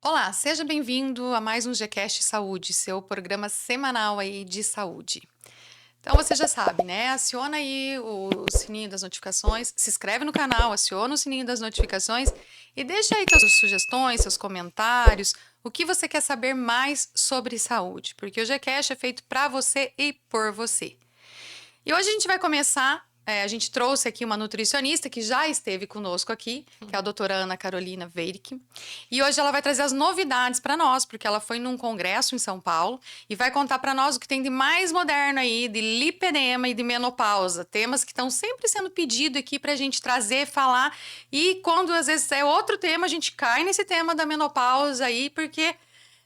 Olá, seja bem-vindo a mais um Gcast Saúde, seu programa semanal aí de saúde. Então você já sabe, né? Aciona aí o sininho das notificações, se inscreve no canal, aciona o sininho das notificações e deixa aí suas sugestões, seus comentários, o que você quer saber mais sobre saúde, porque o Gcast é feito para você e por você. E hoje a gente vai começar. A gente trouxe aqui uma nutricionista que já esteve conosco aqui, que é a doutora Ana Carolina Veirick. E hoje ela vai trazer as novidades para nós, porque ela foi num congresso em São Paulo e vai contar para nós o que tem de mais moderno aí, de lipedema e de menopausa. Temas que estão sempre sendo pedidos aqui para a gente trazer, falar. E quando às vezes é outro tema, a gente cai nesse tema da menopausa aí, porque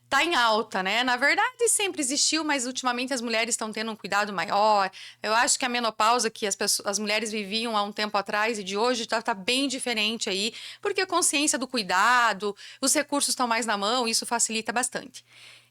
tá em alta, né? Na verdade, sempre existiu, mas ultimamente as mulheres estão tendo um cuidado maior. Eu acho que a menopausa que as mulheres viviam há um tempo atrás e de hoje tá bem diferente aí, porque a consciência do cuidado, os recursos estão mais na mão, e isso facilita bastante.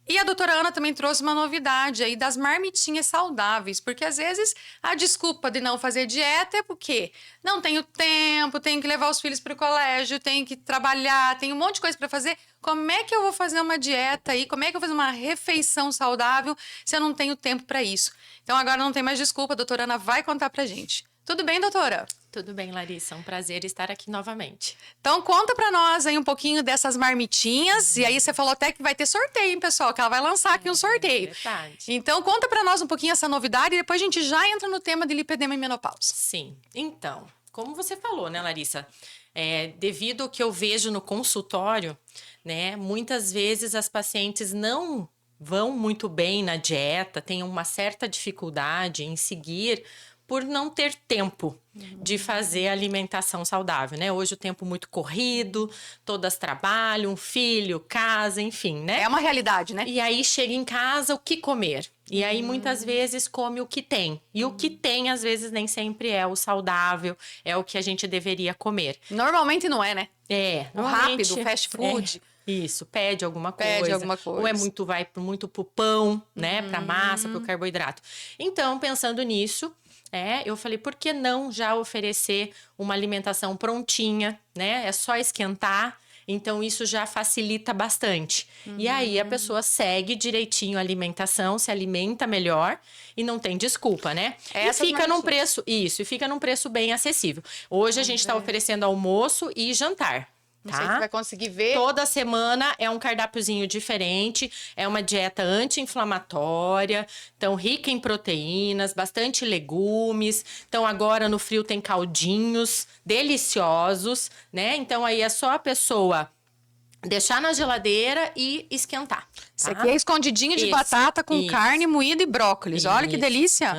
E a doutora Ana também trouxe uma novidade aí das marmitinhas saudáveis, porque às vezes a desculpa de não fazer dieta é porque não tenho tempo, tenho que levar os filhos para o colégio, tenho que trabalhar, tenho um monte de coisa para fazer. Como é que eu vou fazer uma dieta aí? Como é que eu vou fazer uma refeição saudável se eu não tenho tempo para isso? Então agora não tem mais desculpa, a doutora Ana vai contar pra gente. Tudo bem, doutora? Tudo bem, Larissa. É um prazer estar aqui novamente. Então conta pra nós aí um pouquinho dessas marmitinhas. E aí você falou até que vai ter sorteio, hein, pessoal? Que ela vai lançar aqui um sorteio. Verdade. Então conta pra nós um pouquinho essa novidade e depois a gente já entra no tema de lipedema e menopausa. Sim. Então, como você falou, né, Larissa? Devido ao que eu vejo no consultório, né, muitas vezes as pacientes não vão muito bem na dieta, têm uma certa dificuldade em seguir por não ter tempo de fazer alimentação saudável, né? Hoje o tempo muito corrido, todas trabalham, filho, casa, enfim, né? É uma realidade, né? E aí chega em casa, o que comer? E aí muitas vezes come o que tem. E o que tem, às vezes, nem sempre é o saudável, é o que a gente deveria comer. Normalmente não é, né? O Normalmente, rápido, o fast food. Isso, pede alguma coisa. Pede alguma coisa. Ou vai muito pro pão, né? Pra massa, pro carboidrato. Então, pensando nisso, eu falei, por que não já oferecer uma alimentação prontinha, né? É só esquentar. Então, isso já facilita bastante. E aí, a pessoa segue direitinho a alimentação, se alimenta melhor e não tem desculpa, né? Essas e fica num marmitinhas. preço, isso, e fica num preço bem acessível. Hoje, a gente está oferecendo almoço e jantar. Não sei se vai conseguir ver. Toda semana é um cardápiozinho diferente, é uma dieta anti-inflamatória, então rica em proteínas, bastante legumes. Então agora no frio tem caldinhos deliciosos, né? Então aí é só a pessoa deixar na geladeira e esquentar. Isso aqui é escondidinho de batata com carne moída e brócolis. Olha que delícia.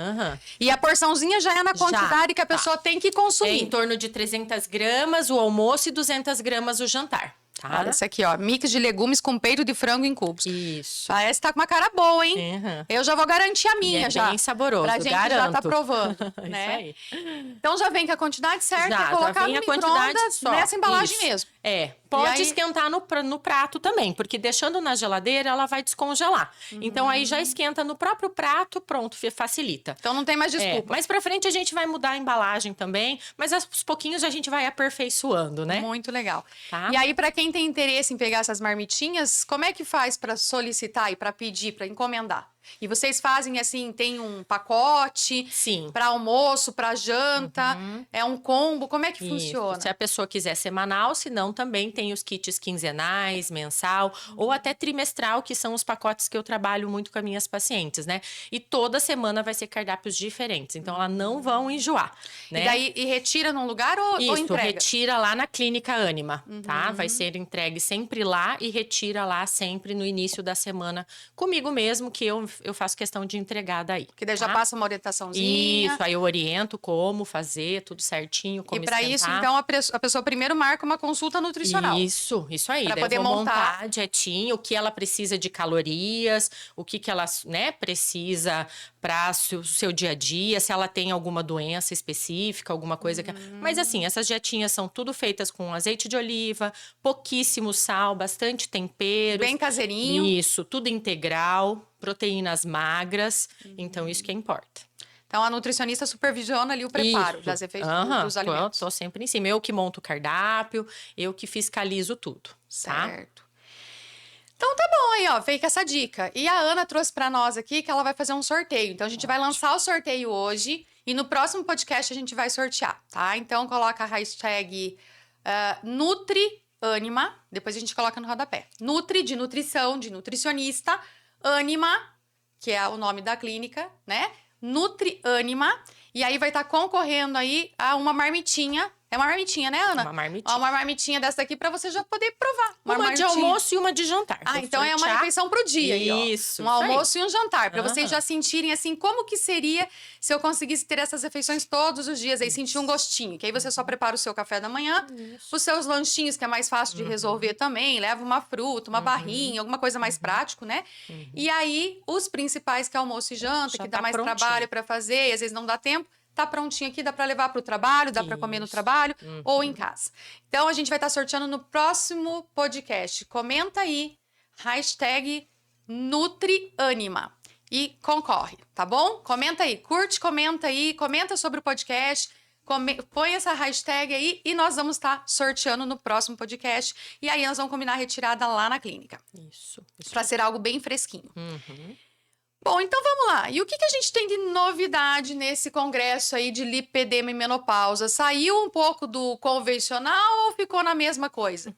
E a porçãozinha já é na quantidade que a pessoa tem que É consumir. em torno de 300 gramas o almoço e 200 gramas o jantar. Olha esse aqui, ó. Mix de legumes com peito de frango em cubos. Isso. Parece que tá com uma cara boa, hein? Eu já vou garantir a minha, já. Bem saboroso, pra gente garanto. já tá provando, né? Isso aí. Então já vem com a quantidade certa Já e colocar vem no a quantidade micro-ondas só. nessa embalagem Isso. mesmo. Pode E aí- esquentar no prato também, porque deixando na geladeira ela vai descongelar. Então aí já esquenta no próprio prato, pronto, facilita. Então não tem mais desculpa. Mais pra frente a gente vai mudar a embalagem também, mas aos pouquinhos a gente vai aperfeiçoando, né? Muito legal. Tá. E aí, pra quem tem interesse em pegar essas marmitinhas, como é que faz pra solicitar e pra pedir, pra encomendar? E vocês fazem assim, tem um pacote Sim. para almoço, para janta, é um combo, como é que Isso. funciona? Se a pessoa quiser semanal, se não, também tem os kits quinzenais, mensal ou até trimestral, que são os pacotes que eu trabalho muito com as minhas pacientes, né? E toda semana vai ser cardápios diferentes, então elas não vão enjoar, né? E daí retira num lugar ou Isso, entrega? retira lá na Clínica Ânima, tá? Vai ser entregue sempre lá e retira lá sempre no início da semana comigo mesmo, que eu faço questão de entregar daí. Que daí já tá? passa uma orientaçãozinha. Isso, aí eu oriento como fazer, tudo certinho, como E para isso, esquentar. então, a pessoa primeiro marca uma consulta nutricional. Isso aí. Pra Daí poder eu vou montar. montar dietinho, o que ela precisa de calorias, o que ela, né, precisa para o seu dia a dia, se ela tem alguma doença específica, alguma coisa que... Mas assim, essas dietinhas são tudo feitas com azeite de oliva, pouquíssimo sal, bastante tempero. Bem caseirinho. Isso, tudo integral, proteínas magras. Então, isso que importa. Então, a nutricionista supervisiona ali o preparo Isso. das refeições Aham, dos alimentos. tô sempre em cima. Eu que monto o cardápio, eu que fiscalizo tudo, tá? Certo. Bom, aí, ó, veio com essa dica. E a Ana trouxe pra nós aqui que ela vai fazer um sorteio. Então, a gente vai lançar o sorteio hoje e no próximo podcast a gente vai sortear, tá? Então, coloca a hashtag NutriAnima, depois a gente coloca no rodapé. Nutri, de nutrição, de nutricionista, Anima, que é o nome da clínica, né? NutriAnima. E aí vai estar concorrendo aí a uma marmitinha. É uma marmitinha, né, Ana? Uma marmitinha. Uma marmitinha dessa daqui pra você já poder provar. Uma de almoço e uma de jantar. Ah, Vou então é uma sortear. refeição pro dia aí, ó. Isso. Um almoço e um jantar, pra vocês Aham. já sentirem assim como que seria se eu conseguisse ter essas refeições todos os dias, aí sentir um gostinho, que aí você só prepara o seu café da manhã, os seus lanchinhos, que é mais fácil de resolver também, leva uma fruta, uma barrinha, alguma coisa mais prático, né? E aí os principais que é almoço e janta, Já que dá tá mais prontinho. trabalho pra fazer, e às vezes não dá tempo. Tá prontinho aqui, dá pra levar pro trabalho, dá pra comer no Isso. trabalho ou em casa. Então a gente vai estar sorteando no próximo podcast. Comenta aí, hashtag NutriAnima e concorre, tá bom? Comenta aí, curte, comenta aí, comenta sobre o podcast, põe essa hashtag aí e nós vamos estar sorteando no próximo podcast. E aí nós vamos combinar a retirada lá na clínica, Isso. pra ser algo bem fresquinho. Uhum. Bom, então vamos lá. E o que a gente tem de novidade nesse congresso aí de lipedema e menopausa? Saiu um pouco do convencional ou ficou na mesma coisa?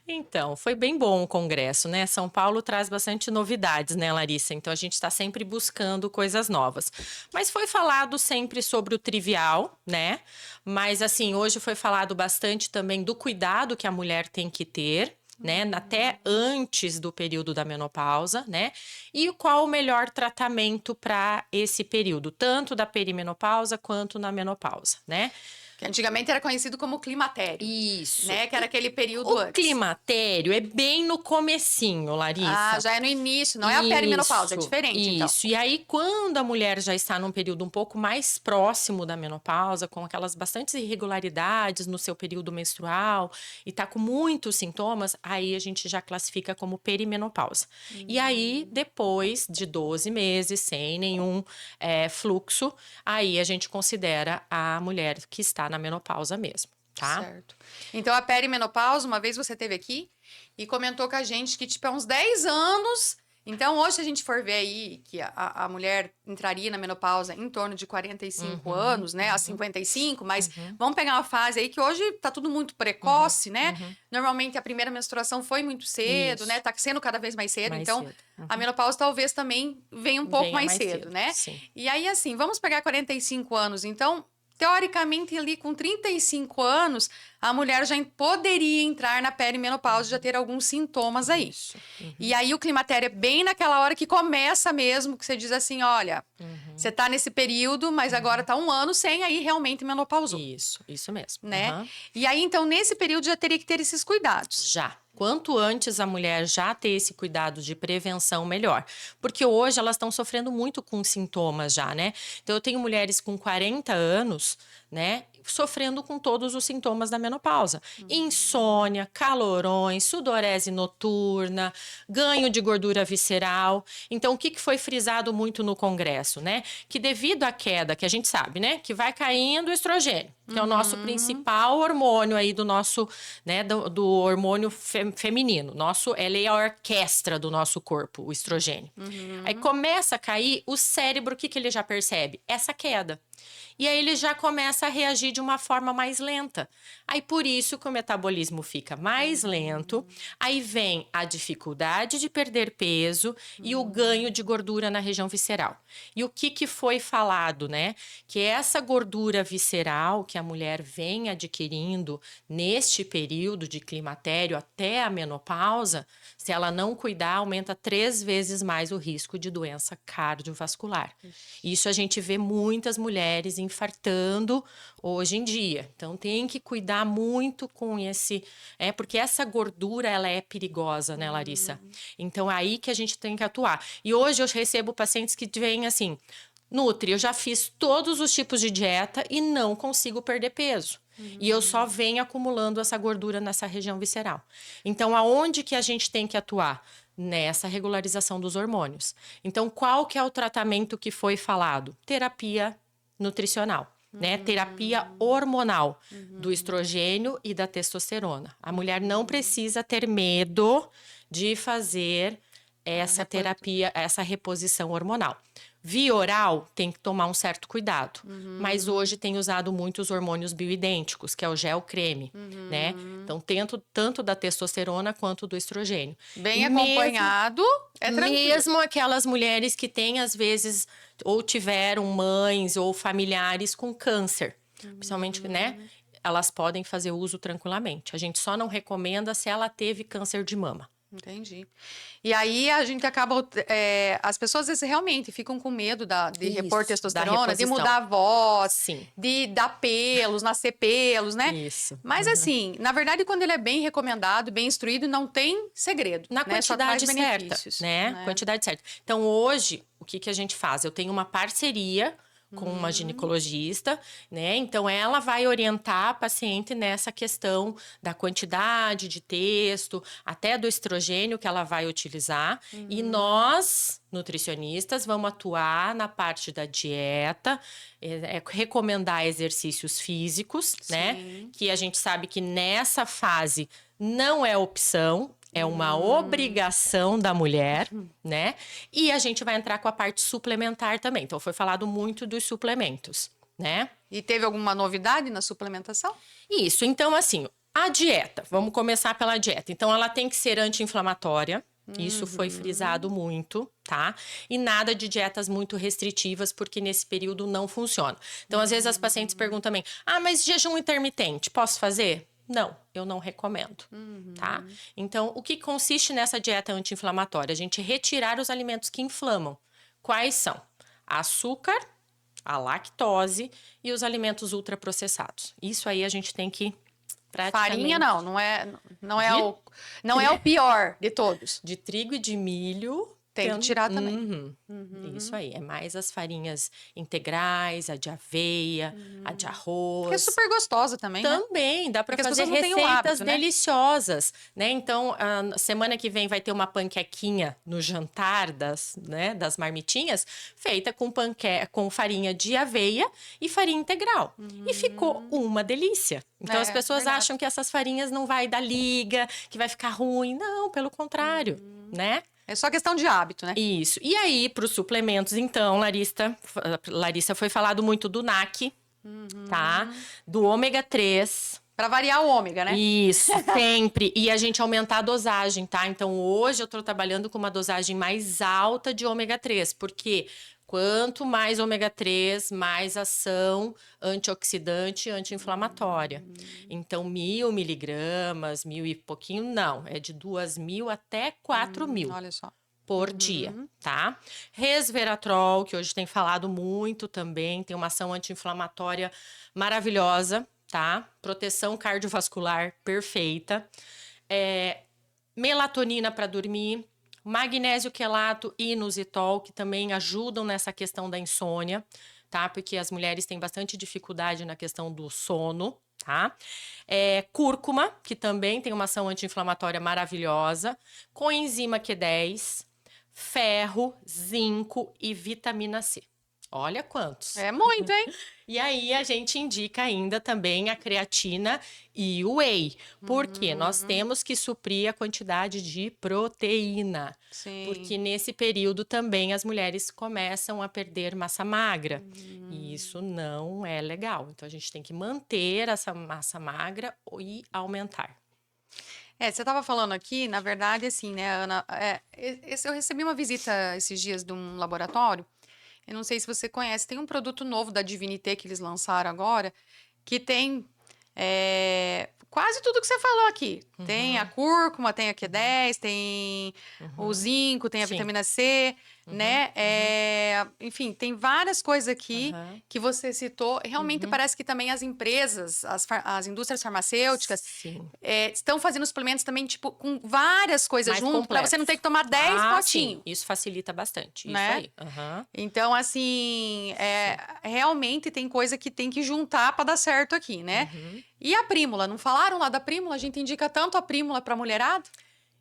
Então, foi bem bom o congresso, né? São Paulo traz bastante novidades, né, Larissa? Então, a gente está sempre buscando coisas novas. Mas foi falado sempre sobre o trivial, né? Mas, assim, hoje foi falado bastante também do cuidado que a mulher tem que ter, né? Até antes do período da menopausa, né? E qual o melhor tratamento para esse período, tanto da perimenopausa quanto na menopausa, né? Que antigamente era conhecido como climatério, Isso. né? Que era aquele período O antes. climatério é bem no comecinho, Larissa. Ah, já é no início, não é a perimenopausa, é diferente, então. Isso. E aí, quando a mulher já está num período um pouco mais próximo da menopausa, com aquelas bastantes irregularidades no seu período menstrual e tá com muitos sintomas, aí a gente já classifica como perimenopausa. E aí, depois de 12 meses, sem nenhum fluxo, aí a gente considera a mulher que está na menopausa mesmo, tá? Certo. Então, a perimenopausa, uma vez você teve aqui e comentou com a gente que, tipo, é uns 10 anos. Então, hoje, se a gente for ver aí que a mulher entraria na menopausa em torno de 45 anos, né? A 55, mas vamos pegar uma fase aí que hoje tá tudo muito precoce, né? Normalmente, a primeira menstruação foi muito cedo, Isso. né? Tá sendo cada vez mais cedo. Mais Então, cedo. a menopausa talvez também venha um pouco Venha mais mais cedo, cedo, né? sim. E aí, assim, vamos pegar 45 anos. Então, teoricamente, ali com 35 anos, a mulher já poderia entrar na perimenopausa, já ter alguns sintomas aí. Isso. E aí o climatério é bem naquela hora que começa mesmo, que você diz assim, olha, você tá nesse período, mas agora tá um ano sem aí realmente menopausou, Isso mesmo. né? Aham. E aí, então, nesse período já teria que ter esses cuidados. Já. Quanto antes a mulher já ter esse cuidado de prevenção, melhor. Porque hoje elas estão sofrendo muito com sintomas já, né? Então, eu tenho mulheres com 40 anos, né? Sofrendo com todos os sintomas da menopausa. Insônia, calorões, sudorese noturna, ganho de gordura visceral. Então, o que foi frisado muito no congresso, né? Que devido à queda, que a gente sabe, né? Que vai caindo o estrogênio, que é o nosso principal hormônio aí do nosso, né? Do hormônio feminino. Ele é a orquestra do nosso corpo, o estrogênio. Aí começa a cair, o cérebro, o que ele já percebe? Essa queda. E aí ele já começa a reagir de uma forma mais lenta. Aí por isso que o metabolismo fica mais lento. Aí vem a dificuldade de perder peso e o ganho de gordura na região visceral. E o que foi falado, né? Que essa gordura visceral que a mulher vem adquirindo neste período de climatério até a menopausa, se ela não cuidar, aumenta 3 vezes mais o risco de doença cardiovascular. Isso a gente vê muitas mulheres infartando hoje em dia. Então tem que cuidar muito com esse, porque essa gordura ela é perigosa, né, Larissa? Então é aí que a gente tem que atuar. E hoje eu recebo pacientes que vêm assim: Nutri, eu já fiz todos os tipos de dieta e não consigo perder peso. E eu só venho acumulando essa gordura nessa região visceral. Então, aonde que a gente tem que atuar? Nessa regularização dos hormônios. Então, qual que é o tratamento que foi falado? Terapia nutricional. né? Terapia hormonal do estrogênio e da testosterona. A mulher não precisa ter medo de fazer essa terapia, essa reposição hormonal. Via oral tem que tomar um certo cuidado, mas hoje tem usado muito os hormônios bioidênticos, que é o gel creme, né? Então, tanto da testosterona quanto do estrogênio. Bem acompanhado, é tranquilo. Mesmo aquelas mulheres que têm, às vezes, ou tiveram mães ou familiares com câncer, principalmente, né? Elas podem fazer uso tranquilamente. A gente só não recomenda se ela teve câncer de mama. Entendi. E aí a gente acaba. As pessoas às vezes realmente ficam com medo de repor Isso, testosterona, da de reposição. mudar a voz, Sim. de dar pelos, nascer pelos, né? Isso. Mas assim, na verdade, quando ele é bem recomendado, bem instruído, não tem segredo. Na né? Só traz quantidade certa, benefícios, né? Quantidade certa. Então, hoje, o que a gente faz? Eu tenho uma parceria com uma ginecologista, né? Então, ela vai orientar a paciente nessa questão da quantidade de testo, até do estrogênio que ela vai utilizar. E nós, nutricionistas, vamos atuar na parte da dieta, recomendar exercícios físicos, né? Que a gente sabe que nessa fase não é opção, é uma obrigação da mulher, né? E a gente vai entrar com a parte suplementar também. Então, foi falado muito dos suplementos, né? E teve alguma novidade na suplementação? Isso. Então, assim, a dieta. Vamos começar pela dieta. Então, ela tem que ser anti-inflamatória. Isso foi frisado muito, tá? E nada de dietas muito restritivas, porque nesse período não funciona. Então, às vezes, as pacientes perguntam também: mas jejum intermitente, posso fazer? Não, eu não recomendo, tá? Então, o que consiste nessa dieta anti-inflamatória? A gente retirar os alimentos que inflamam. Quais são? Açúcar, a lactose e os alimentos ultraprocessados. Isso aí a gente tem que praticamente... Farinha não é o pior de todos. De trigo e de milho... Tem que tirar também. Isso aí, é mais as farinhas integrais, a de aveia, a de arroz. Que é super gostosa também, né? Também, dá para Porque as fazer pessoas não têm o receitas hábito, né? deliciosas, né? Então, a semana que vem vai ter uma panquequinha no jantar das marmitinhas, feita com farinha de aveia e farinha integral. E ficou uma delícia. Então, as pessoas verdade. acham que essas farinhas não vai dar liga, que vai ficar ruim. Não, pelo contrário, né? É só questão de hábito, né? Isso. E aí, para os suplementos, então, Larissa, foi falado muito do NAC, tá? Do ômega 3. Pra variar o ômega, né? Isso, sempre. E a gente aumentar a dosagem, tá? Então, hoje eu tô trabalhando com uma dosagem mais alta de ômega 3, porque quanto mais ômega 3, mais ação antioxidante e anti-inflamatória. Então, 1.000 miligramas, 1.000 e pouquinho, não. É de 2.000 até 4.000 Olha só. por dia, tá? Resveratrol, que hoje tem falado muito também, tem uma ação anti-inflamatória maravilhosa, tá? Proteção cardiovascular perfeita. Melatonina para dormir. Magnésio quelato e inositol, que também ajudam nessa questão da insônia, tá? Porque as mulheres têm bastante dificuldade na questão do sono, tá? Cúrcuma, que também tem uma ação anti-inflamatória maravilhosa. Coenzima Q10, ferro, zinco e vitamina C. Olha quantos. É muito, hein? E aí a gente indica ainda também a creatina e o whey, porque nós temos que suprir a quantidade de proteína. Sim. Porque nesse período também as mulheres começam a perder massa magra. E isso não é legal. Então a gente tem que manter essa massa magra e aumentar. Você estava falando aqui, na verdade, assim, né, Ana? Eu recebi uma visita esses dias de um laboratório. Eu não sei se você conhece, tem um produto novo da Divinité que eles lançaram agora, que tem quase tudo que você falou aqui. Tem a cúrcuma, tem a Q10, tem o zinco, tem a Sim. vitamina C, né? Enfim, tem várias coisas aqui que você citou. Realmente parece que também as empresas, as indústrias farmacêuticas, Sim. estão fazendo suplementos também, tipo, com várias coisas Mais junto, para completos. você não ter que tomar 10 potinhos. Sim. Isso facilita bastante. Né? Isso aí. Então, assim, realmente tem coisa que tem que juntar para dar certo aqui, né? E a prímula? Não falaram lá da prímula? A gente indica tanto a prímula para mulherada?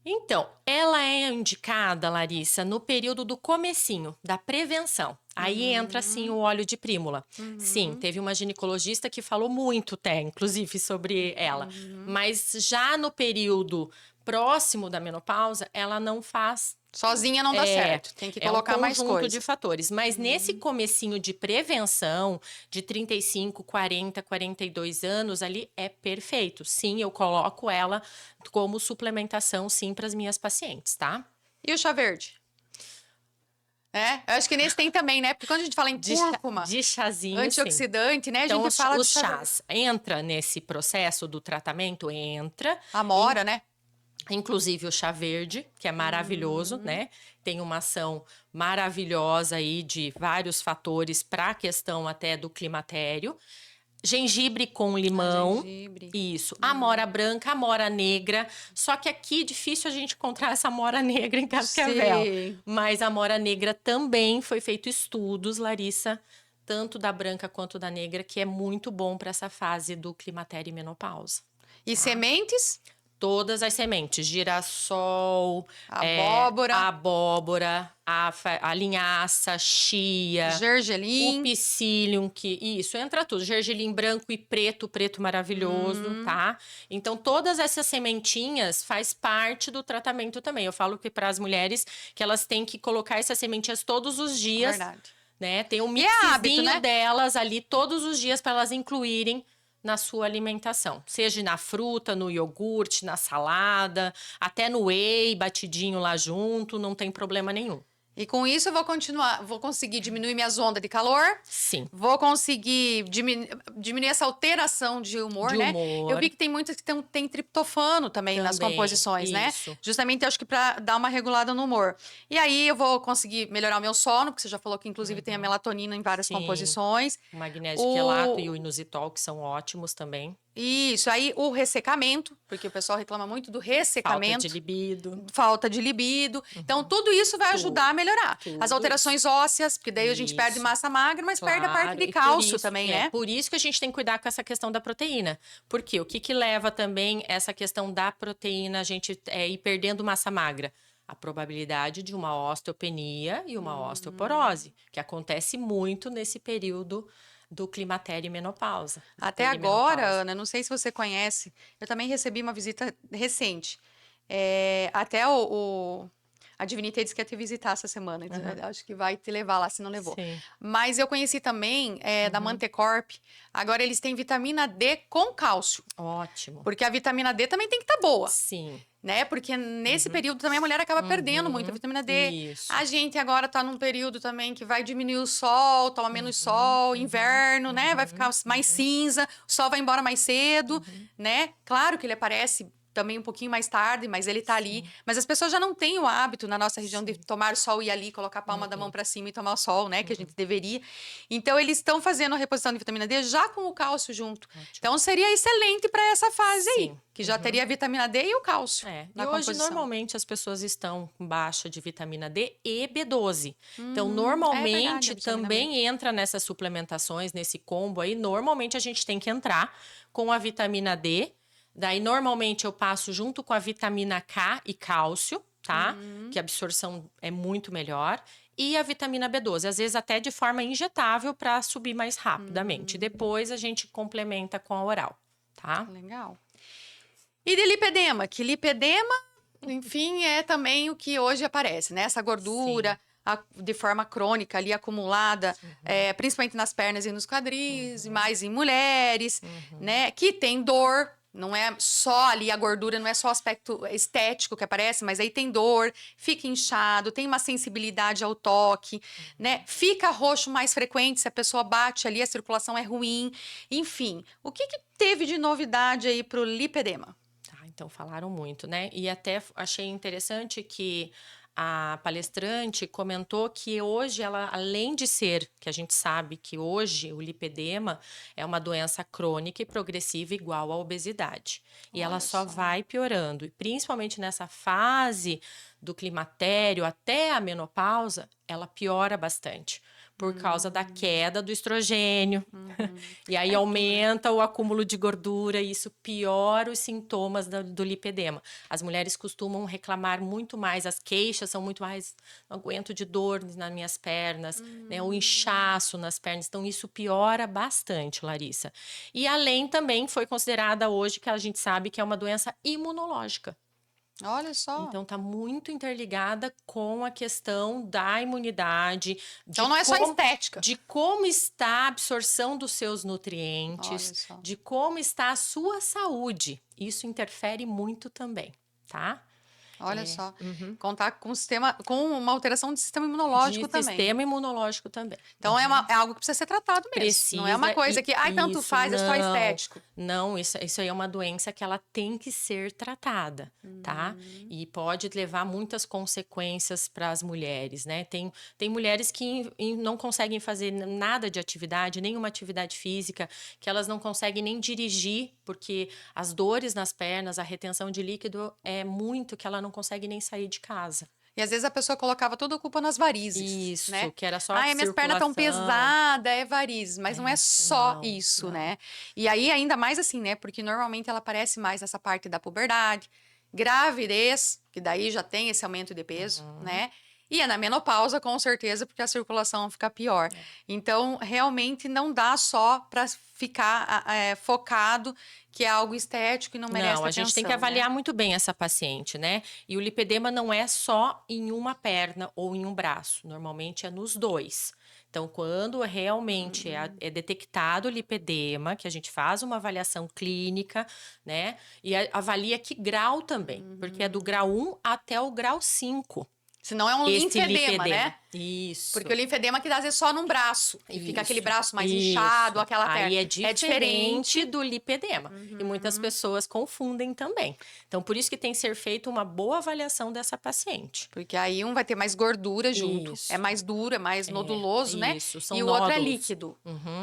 Então, ela é indicada, Larissa, no período do comecinho, da prevenção. Aí entra, sim, o óleo de prímula. Sim, teve uma ginecologista que falou muito até, inclusive, sobre ela. Mas já no período próximo da menopausa, ela não faz. Sozinha não dá certo. Tem que É um colocar mais conjunto de coisas. fatores. Mas nesse comecinho de prevenção, de 35, 40, 42 anos, ali é perfeito. Sim, eu coloco ela como suplementação, sim, para as minhas pacientes, tá? E o chá verde? Eu acho que nesse tem também, né? Porque quando a gente fala em cúrcuma, De chazinho, sim. antioxidante, né? A Então, gente fala os de chá verde. chás entra nesse processo do tratamento, entra. Amora, né? Inclusive o chá verde, que é maravilhoso, né? Tem uma ação maravilhosa aí de vários fatores para a questão até do climatério. Gengibre com limão. Gengibre. Isso. Amora branca, amora negra. Só que aqui difícil a gente encontrar essa amora negra em Cascavel. Sim. Mas a amora negra também foi feito estudos, Larissa, tanto da branca quanto da negra, que é muito bom para essa fase do climatério e menopausa. E sementes? Todas as sementes, girassol, Abóbora. abóbora, a linhaça, chia, o Gergelim. psyllium, que isso, entra tudo. Gergelim branco e preto, preto maravilhoso, tá? Então, todas essas sementinhas faz parte do tratamento também. Eu falo que para as mulheres que elas têm que colocar essas sementinhas todos os dias, Verdade. né? Tem um E é hábito, mixzinho né? delas ali todos os dias para elas incluírem na sua alimentação. Seja na fruta, no iogurte, na salada, até no whey, batidinho lá junto, não tem problema nenhum. E com isso eu vou conseguir diminuir minhas ondas de calor. Sim. Vou conseguir diminuir essa alteração de humor, De né? humor. Eu vi que tem muitas que tem triptofano também nas Também, composições, né? isso. Justamente acho que para dar uma regulada no humor. E aí eu vou conseguir melhorar o meu sono, porque você já falou que inclusive tem a melatonina em várias Sim. composições. O magnésio quelato e o inositol, que são ótimos também. Isso, aí o ressecamento, porque o pessoal reclama muito do ressecamento. Falta de libido. Falta de libido. Então, tudo isso vai ajudar a melhorar. tudo As alterações ósseas, porque daí a gente perde Isso. massa magra, mas perde a parte Claro, de e por cálcio isso- também, né? Por isso que a gente tem que cuidar com essa questão da proteína. Porque o que que leva também essa questão da proteína, a gente ir perdendo massa magra? A probabilidade de uma osteopenia e uma osteoporose, que acontece muito nesse período do climatério e menopausa. Até agora, Perimenopausa. Ana, não sei se você conhece, eu também recebi uma visita recente. Até a Divinité disse que ia te visitar essa semana. Então, acho que vai te levar lá, se não levou. Sim. Mas eu conheci também da Mantecorp. Agora eles têm vitamina D com cálcio. Ótimo. Porque a vitamina D também tem que estar boa. Sim. Né? Porque nesse período também a mulher acaba perdendo muito a vitamina D. Isso. A gente agora tá num período também que vai diminuir o sol, toma menos sol, inverno, né? Vai ficar mais cinza, o sol vai embora mais cedo, né? Claro que ele aparece também um pouquinho mais tarde, mas ele tá ali. Mas as pessoas já não têm o hábito na nossa região de tomar o sol e ir ali, colocar a palma da mão para cima e tomar o sol, né? Que a gente deveria. Então, eles estão fazendo a reposição de vitamina D já com o cálcio junto. Então, seria excelente para essa fase aí, Sim. que já teria a vitamina D e o cálcio. E na hoje, composição. normalmente, as pessoas estão com baixa de vitamina D e B12. Então, é verdade, normalmente, a vitamina também entra nessas suplementações, nesse combo aí. Normalmente, a gente tem que entrar com a vitamina D. Daí, normalmente, eu passo junto com a vitamina K e cálcio, tá? Que a absorção é muito melhor. E a vitamina B12, às vezes até de forma injetável para subir mais rapidamente. Depois, a gente complementa com a oral, tá? Legal. E de lipedema? Que lipedema, enfim, é também o que hoje aparece, né? Essa gordura de forma crônica ali acumulada, principalmente nas pernas e nos quadris, e mais em mulheres, né? Que tem dor. Não é só ali a gordura, não é só o aspecto estético que aparece, mas aí tem dor, fica inchado, tem uma sensibilidade ao toque, né? Fica roxo mais frequente se a pessoa bate ali, a circulação é ruim. Enfim, o que teve de novidade aí pro lipedema? Tá, então falaram muito, né? E até achei interessante que a palestrante comentou que hoje ela, além de ser, que a gente sabe que hoje o lipedema é uma doença crônica e progressiva igual à obesidade. E ela só vai piorando, e principalmente nessa fase do climatério até a menopausa, ela piora bastante. por causa da queda do estrogênio. E aí aumenta o acúmulo de gordura e isso piora os sintomas do lipedema. As mulheres costumam reclamar muito mais, as queixas são muito mais, não aguento de dor nas minhas pernas, né, o inchaço nas pernas. Então isso piora bastante, Larissa. E além também foi considerada hoje que a gente sabe que é uma doença imunológica. Olha só. Então tá muito interligada com a questão da imunidade. Então não é só estética. De como está a absorção dos seus Olha nutrientes, só. de como está a sua saúde. Isso interfere muito também, tá? Olha só. Contar com com uma alteração do sistema imunológico De também. sistema imunológico também. Então é algo que precisa ser tratado mesmo. Não é uma coisa que, tanto faz, é só estético. Não, isso aí é uma doença que ela tem que ser tratada, tá? E pode levar muitas consequências para as mulheres, né? Tem mulheres que não conseguem fazer nada de atividade, nenhuma atividade física, que elas não conseguem nem dirigir, porque as dores nas pernas, a retenção de líquido é muito que ela não consegue nem sair de casa. E às vezes a pessoa colocava toda a culpa nas varizes. Isso, né? que era só Ai, minhas pernas estão circulação. pesadas, é varizes. Mas não é só não, isso, não. né? E aí, ainda mais assim, né? Porque normalmente ela aparece mais nessa parte da puberdade, gravidez, que daí já tem esse aumento de peso, né? E é na menopausa, com certeza, porque a circulação fica pior. Então, realmente não dá só para ficar focado que é algo estético e não merece Não, a atenção, gente tem que avaliar muito bem essa paciente, né? E o lipedema não é só em uma perna ou em um braço, normalmente é nos dois. Então, quando realmente é detectado o lipedema, que a gente faz uma avaliação clínica, né? E avalia que grau também, porque é do grau 1 até o grau 5. Se não é um linfedema, né? Isso. Porque o linfedema que dá às vezes só num braço. E fica aquele braço mais isso. inchado, aquela perna. Aí é diferente do lipedema. E muitas pessoas confundem também. Então, por isso que tem que ser feita uma boa avaliação dessa paciente. Porque aí um vai ter mais gordura junto. Isso. É mais duro, é mais noduloso, né? Isso, são e o outro é nódulos. líquido.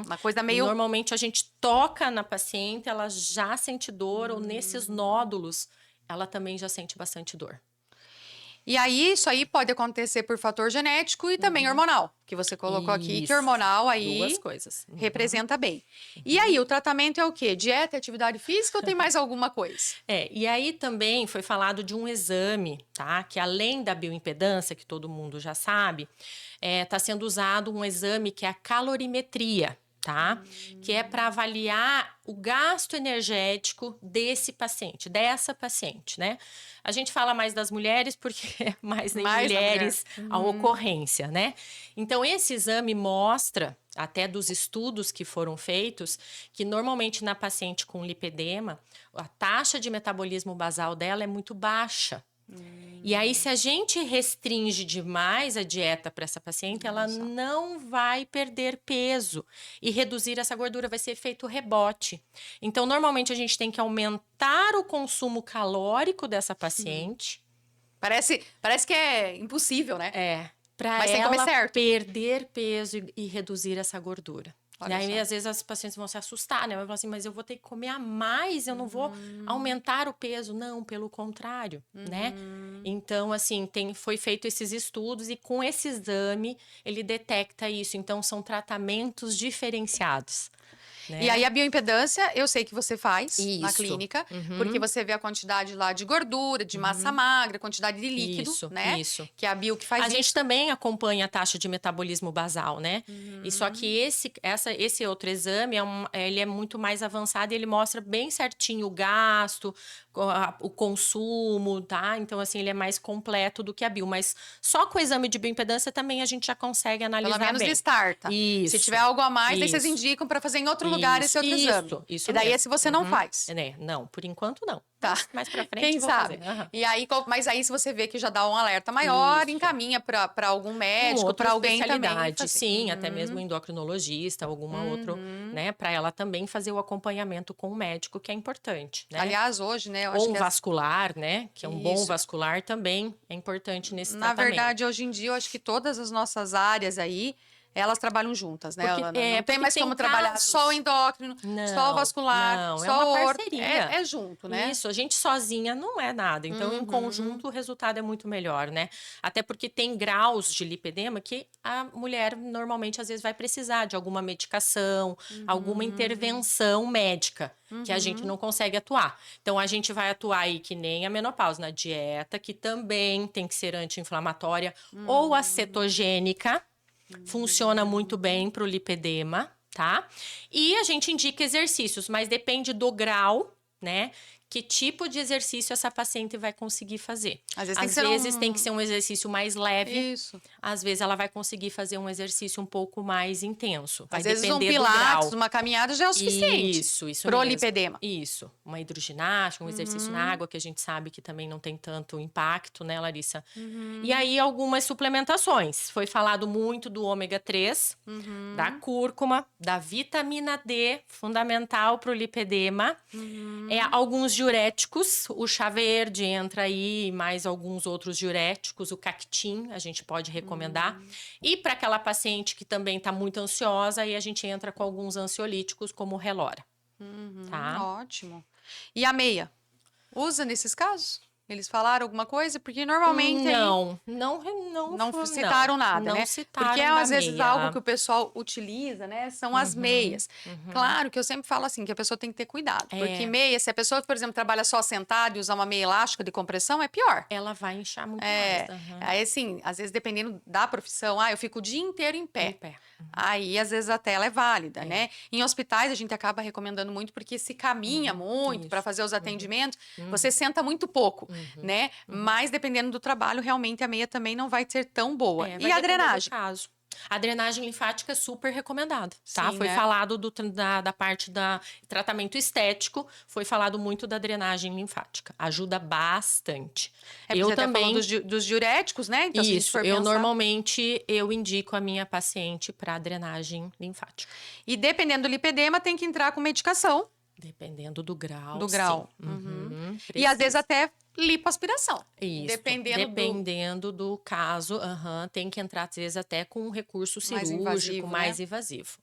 Uma coisa meio... Normalmente a gente toca na paciente, ela já sente dor, ou nesses nódulos, ela também já sente bastante dor. E aí, isso aí pode acontecer por fator genético e também hormonal, que você colocou aqui, que Isso. hormonal aí Duas coisas. representa bem. E aí, o tratamento é o quê? Dieta, atividade física ou tem mais alguma coisa? E aí também foi falado de um exame, tá? Que além da bioimpedância, que todo mundo já sabe, está sendo usado um exame que é a calorimetria, tá? Que é para avaliar o gasto energético dessa paciente, né? A gente fala mais das mulheres porque é mais em mulheres a ocorrência, né? Então, esse exame mostra, até dos estudos que foram feitos, que normalmente na paciente com lipedema, a taxa de metabolismo basal dela é muito baixa. E aí, se a gente restringe demais a dieta para essa paciente, ela não vai perder peso e reduzir essa gordura, vai ser efeito rebote. Então, normalmente a gente tem que aumentar o consumo calórico dessa paciente. Parece que é impossível, né? Para Mas tem que comer ela certo. perder peso e reduzir essa gordura. E Olha aí, só. às vezes, as pacientes vão se assustar, né? Vai falar assim, mas eu vou ter que comer a mais, eu não vou aumentar o peso. Não, pelo contrário, né? Então, assim, foi feito esses estudos e com esse exame, ele detecta isso. Então, são tratamentos diferenciados. Né? E aí, a bioimpedância, eu sei que você faz na Isso. clínica, porque você vê a quantidade lá de gordura, de massa magra, quantidade de líquido, né? Isso. Que é a bio que faz A isso. gente também acompanha a taxa de metabolismo basal, né? E só que esse outro exame, ele é muito mais avançado e ele mostra bem certinho o gasto, o consumo, tá? Então, assim, ele é mais completo do que a bio. Mas só com o exame de bioimpedância também a gente já consegue analisar Pelo menos bem. starta. Isso. Se tiver algo a mais, daí vocês Isso. indicam para fazer em outro lugar esse outro exame. Isso E daí mesmo. esse você não faz. Não, por enquanto não. Tá. Mais pra frente Quem eu vou sabe? fazer. E aí, mas aí se você vê que já dá um alerta maior, Isso. encaminha para algum médico, outra para alguém também. especialidade, fazer. sim, até mesmo endocrinologista, alguma outra, né, para ela também fazer o acompanhamento com o médico, que é importante, né? Aliás, hoje, né, eu acho Ou um que vascular, né, que é um bom Isso. vascular também é importante nesse na tratamento. verdade, hoje em dia, eu acho que todas as nossas áreas aí elas trabalham juntas, né? Não tem porque mais como trabalhar casos. só o endócrino, só o vascular, Não, só é uma o parceria. é junto, né? Isso, a gente sozinha não é nada. Então, em conjunto, o resultado é muito melhor, né? Até porque tem graus de lipedema que a mulher normalmente às vezes vai precisar de alguma medicação, alguma intervenção médica que a gente não consegue atuar. Então, a gente vai atuar aí que nem a menopausa, na dieta, que também tem que ser anti-inflamatória, ou a cetogênica, funciona muito bem para o lipedema, tá? E a gente indica exercícios, mas depende do grau, né? Que tipo de exercício essa paciente vai conseguir fazer. Às vezes Tem que ser um exercício mais leve. Isso. Às vezes ela vai conseguir fazer um exercício um pouco mais intenso. Vai Às vezes um depender do pilates, grau. uma caminhada já é o suficiente. Isso Pro mesmo. lipedema. Isso. Uma hidroginástica, um exercício na água, que a gente sabe que também não tem tanto impacto, né, Larissa? E aí, algumas suplementações. Foi falado muito do ômega 3, da cúrcuma, da vitamina D, fundamental para o lipedema. Alguns diuréticos, o chá verde entra aí, mais alguns outros diuréticos, o cactim, a gente pode recomendar. E para aquela paciente que também está muito ansiosa, aí a gente entra com alguns ansiolíticos, como o Relora. Tá? Ótimo. E a meia? Usa nesses casos? Eles falaram alguma coisa? Porque normalmente aí não citaram nada, não né? citaram Porque é da às vezes meia. algo que o pessoal utiliza, né? São as meias. Claro que eu sempre falo assim, que a pessoa tem que ter cuidado. Porque meia, se a pessoa, por exemplo, trabalha só sentada e usar uma meia elástica de compressão, é pior. Ela vai inchar muito É, mais. aí assim, às vezes dependendo da profissão, eu fico o dia inteiro em pé. Em pé. Aí, às vezes, até ela é válida, né? Em hospitais, a gente acaba recomendando muito porque se caminha muito para Isso. fazer os atendimentos, você senta muito pouco, né? Mas, dependendo do trabalho, realmente a meia também não vai ser tão boa. Vai E a depender do drenagem? caso. A drenagem linfática é super recomendada, tá? Sim, Foi né? falado da parte da tratamento estético, foi falado muito da drenagem linfática. Ajuda bastante. É porque Eu você até falou também. dos diuréticos, né? Então, se a gente Isso, for eu pensar... normalmente indico a minha paciente para drenagem linfática. E dependendo do lipedema, tem que entrar com medicação Dependendo do grau. do grau. Sim. E, às vezes, Precisa. até lipoaspiração. Isso, Dependendo do caso, tem que entrar, às vezes, até com um recurso Mais cirúrgico invasivo, mais né? invasivo.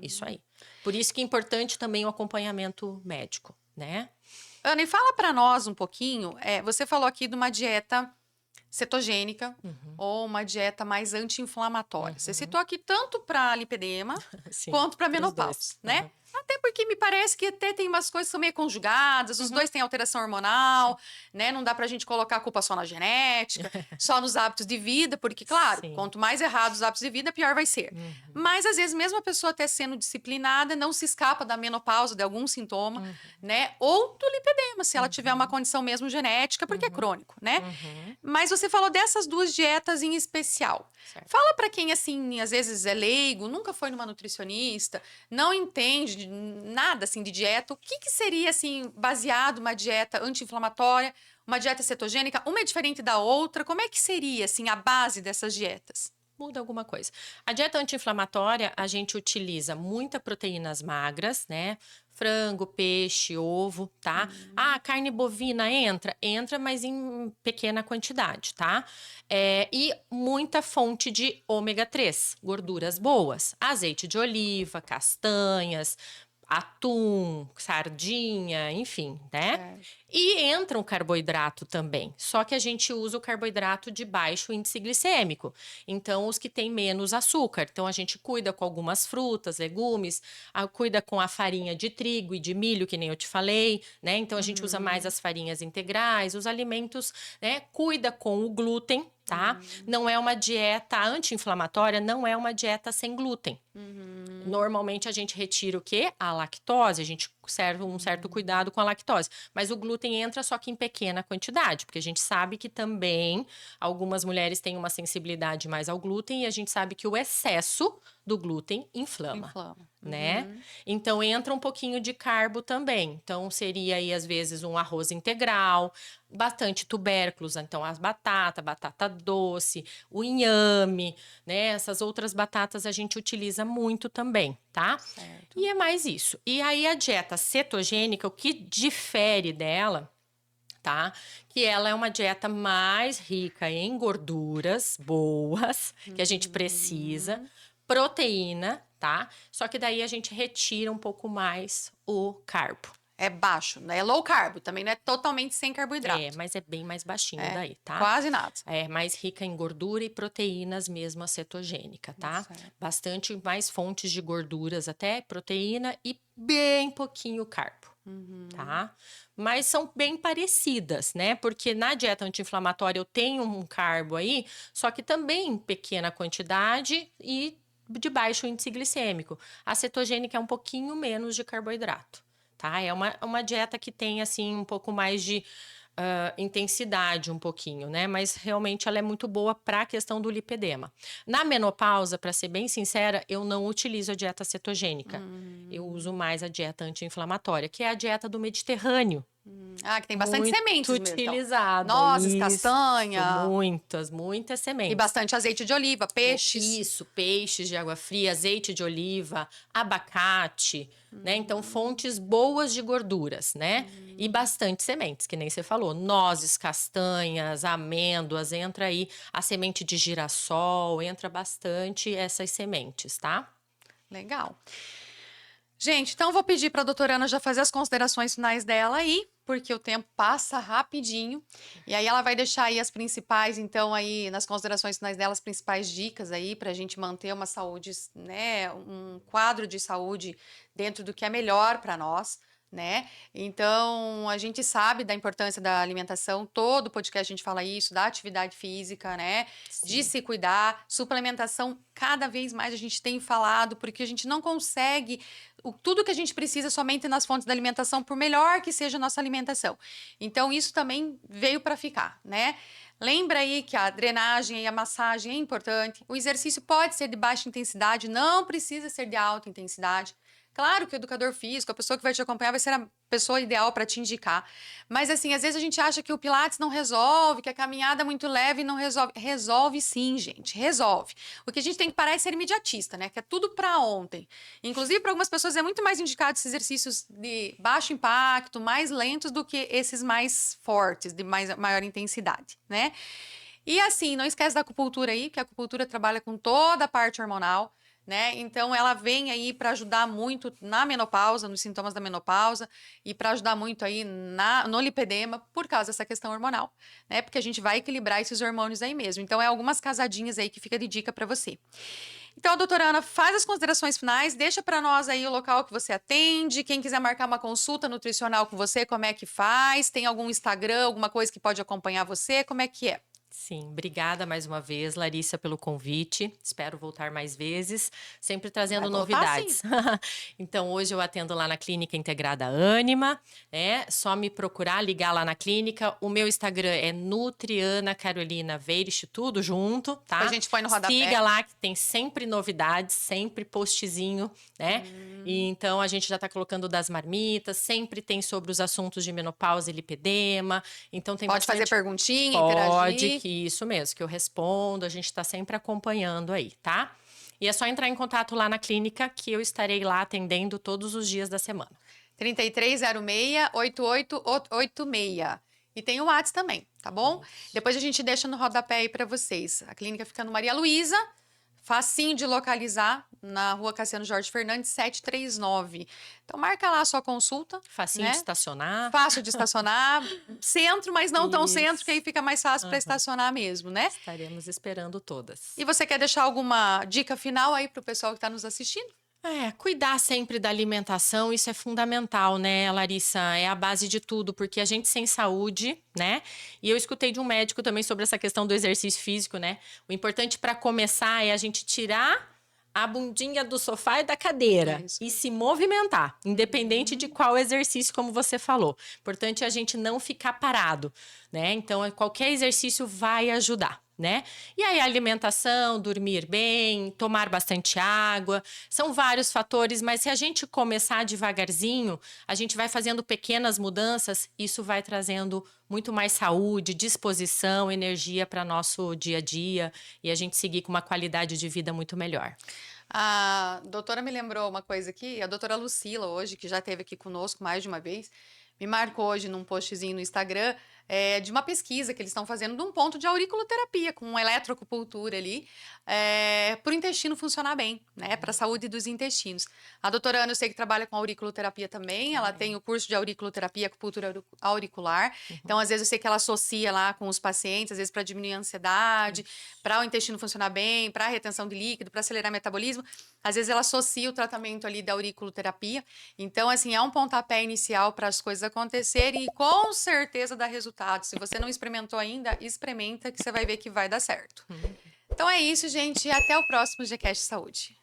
Isso aí. Por isso que é importante também o acompanhamento médico, né? Ana, e fala para nós um pouquinho, você falou aqui de uma dieta cetogênica ou uma dieta mais anti-inflamatória. Você citou aqui tanto para lipedema Sim, quanto para pros menopausa, dois. né? Até porque me parece que até tem umas coisas que são meio conjugadas, os dois têm alteração hormonal, né? Não dá pra gente colocar a culpa só na genética, só nos hábitos de vida, porque, claro, Sim. quanto mais errados os hábitos de vida, pior vai ser. Mas, às vezes, mesmo a pessoa até sendo disciplinada, não se escapa da menopausa, de algum sintoma, né? Ou do lipedema, se ela tiver uma condição mesmo genética, porque é crônico, né? Mas você falou dessas duas dietas em especial. Certo. Fala pra quem, assim, às vezes é leigo, nunca foi numa nutricionista, não entende nada, assim, de dieta. O que seria, assim, baseado uma dieta anti-inflamatória, uma dieta cetogênica? Uma é diferente da outra? Como é que seria, assim, a base dessas dietas? Muda alguma coisa. A dieta anti-inflamatória, a gente utiliza muita proteínas magras, né? Frango, peixe, ovo, tá? Carne bovina entra, mas em pequena quantidade, tá? E muita fonte de ômega 3, gorduras boas. Azeite de oliva, castanhas, atum, sardinha, enfim, né? E entra um carboidrato também, só que a gente usa o carboidrato de baixo índice glicêmico, então os que têm menos açúcar. Então a gente cuida com algumas frutas, legumes, cuida com a farinha de trigo e de milho, que nem eu te falei, né? Então a gente usa mais as farinhas integrais, os alimentos, né? Cuida com o glúten, tá? Não é uma dieta anti-inflamatória, não é uma dieta sem glúten. Normalmente a gente retira o quê? A lactose, a gente serve um certo cuidado com a lactose. Mas o glúten entra só que em pequena quantidade, porque a gente sabe que também algumas mulheres têm uma sensibilidade mais ao glúten e a gente sabe que o excesso do glúten inflama. Né? Então entra um pouquinho de carbo também. Então seria aí às vezes um arroz integral, bastante tubérculos, então as batata doce, o inhame, né? Essas outras batatas a gente utiliza muito também, tá? Certo. E é mais isso. E aí a dieta cetogênica, o que difere dela, tá? Que ela é uma dieta mais rica em gorduras boas, que a gente precisa, proteína, tá? Só que daí a gente retira um pouco mais o carbo. É baixo, né? É low carb, também não é totalmente sem carboidrato. Mas é bem mais baixinho daí, tá? Quase nada. É mais rica em gordura e proteínas mesmo a cetogênica, tá? Certo. Bastante mais fontes de gorduras, até proteína e bem pouquinho carbo, tá? Mas são bem parecidas, né? Porque na dieta anti-inflamatória eu tenho um carbo aí, só que também em pequena quantidade e de baixo índice glicêmico. A cetogênica é um pouquinho menos de carboidrato, tá? É uma dieta que tem, assim, um pouco mais de intensidade um pouquinho, né? Mas realmente ela é muito boa para a questão do lipedema. Na menopausa, para ser bem sincera, eu não utilizo a dieta cetogênica. Eu uso mais a dieta anti-inflamatória, que é a dieta do Mediterrâneo. Ah, que tem bastante Muito sementes mesmo. Então. utilizada. Nozes, Isso, castanha. muitas E sementes. bastante azeite de oliva, peixes. Isso, peixes de água fria, azeite de oliva, abacate, né? Então, fontes boas de gorduras, né? E bastante sementes, que nem você falou. Nozes, castanhas, amêndoas, entra aí a semente de girassol, entra bastante essas sementes, tá? Legal. Gente, então vou pedir para a doutora Ana já fazer as considerações finais dela aí, porque o tempo passa rapidinho. E aí ela vai deixar aí as principais, então, aí nas considerações finais dela, as principais dicas aí para a gente manter uma saúde, né? Um quadro de saúde dentro do que é melhor para nós. Né? Então, a gente sabe da importância da alimentação, todo podcast a gente fala isso, da atividade física, né? De se cuidar, suplementação, cada vez mais a gente tem falado, porque a gente não consegue tudo que a gente precisa somente nas fontes da alimentação, por melhor que seja a nossa alimentação. Então, isso também veio para ficar, né? Lembra aí que a drenagem e a massagem é importante. O exercício pode ser de baixa intensidade, não precisa ser de alta intensidade. Claro que o educador físico, a pessoa que vai te acompanhar, vai ser a pessoa ideal para te indicar. Mas, assim, às vezes a gente acha que o Pilates não resolve, que a caminhada é muito leve não resolve. Resolve sim, gente, resolve. O que a gente tem que parar é ser imediatista, né? Que é tudo para ontem. Inclusive, para algumas pessoas é muito mais indicado esses exercícios de baixo impacto, mais lentos do que esses mais fortes, de maior intensidade, né? E assim, não esquece da acupuntura aí, que a acupuntura trabalha com toda a parte hormonal. Né? Então, ela vem aí para ajudar muito na menopausa, nos sintomas da menopausa, e para ajudar muito aí no lipedema, por causa dessa questão hormonal, né? Porque a gente vai equilibrar esses hormônios aí mesmo. Então, é algumas casadinhas aí que fica de dica para você. Então, a doutora Ana faz as considerações finais, deixa para nós aí o local que você atende, quem quiser marcar uma consulta nutricional com você, como é que faz? Tem algum Instagram, alguma coisa que pode acompanhar você? Como é que é? Sim, obrigada mais uma vez, Larissa, pelo convite. Espero voltar mais vezes, sempre trazendo novidades. Então, hoje eu atendo lá na Clínica Integrada Ânima, né? Só me procurar, ligar lá na clínica. O meu Instagram é Nutriana Carolina Veirich, tudo junto, tá? A gente põe no rodapé. Siga lá que tem sempre novidades, sempre postzinho, né? E então a gente já tá colocando das marmitas, sempre tem sobre os assuntos de menopausa e lipedema. Então tem Pode bastante... fazer perguntinha, Pode, interagir. que isso mesmo, que eu respondo, a gente está sempre acompanhando aí, tá? E é só entrar em contato lá na clínica que eu estarei lá atendendo todos os dias da semana. 3306-8886. E tem o WhatsApp também, tá bom? Depois a gente deixa no rodapé aí para vocês. A clínica fica no Maria Luísa, facinho de localizar, na rua Cassiano Jorge Fernandes, 739. Então, marca lá a sua consulta. Facinho né? de estacionar. Fácil de estacionar. Centro, mas não tão Isso. centro, que aí fica mais fácil para estacionar mesmo, né? Estaremos esperando todas. E você quer deixar alguma dica final aí para o pessoal que está nos assistindo? Cuidar sempre da alimentação, isso é fundamental, né, Larissa? É a base de tudo, porque a gente sem saúde, né? E eu escutei de um médico também sobre essa questão do exercício físico, né? O importante para começar é a gente tirar a bundinha do sofá e da cadeira e se movimentar, independente de qual exercício, como você falou. Importante é a gente não ficar parado, né? Então, qualquer exercício vai ajudar, né? E aí, a alimentação, dormir bem, tomar bastante água, são vários fatores, mas se a gente começar devagarzinho, a gente vai fazendo pequenas mudanças, isso vai trazendo muito mais saúde, disposição, energia para nosso dia a dia e a gente seguir com uma qualidade de vida muito melhor. A doutora me lembrou uma coisa aqui, a doutora Lucila hoje, que já esteve aqui conosco mais de uma vez, me marcou hoje num postzinho no Instagram de uma pesquisa que eles estão fazendo de um ponto de auriculoterapia, com eletroacupuntura ali, para o intestino funcionar bem, né? Para a saúde dos intestinos. A doutora Ana, eu sei que trabalha com auriculoterapia também, ela tem o curso de auriculoterapia, acupuntura auricular. Então, às vezes, eu sei que ela associa lá com os pacientes, às vezes para diminuir a ansiedade, para o intestino funcionar bem, para a retenção de líquido, para acelerar o metabolismo. Às vezes, ela associa o tratamento ali da auriculoterapia. Então, assim, é um pontapé inicial para as coisas acontecerem e com certeza dá resultado. Se você não experimentou ainda, experimenta que você vai ver que vai dar certo. Então é isso, gente. Até o próximo GCast Saúde.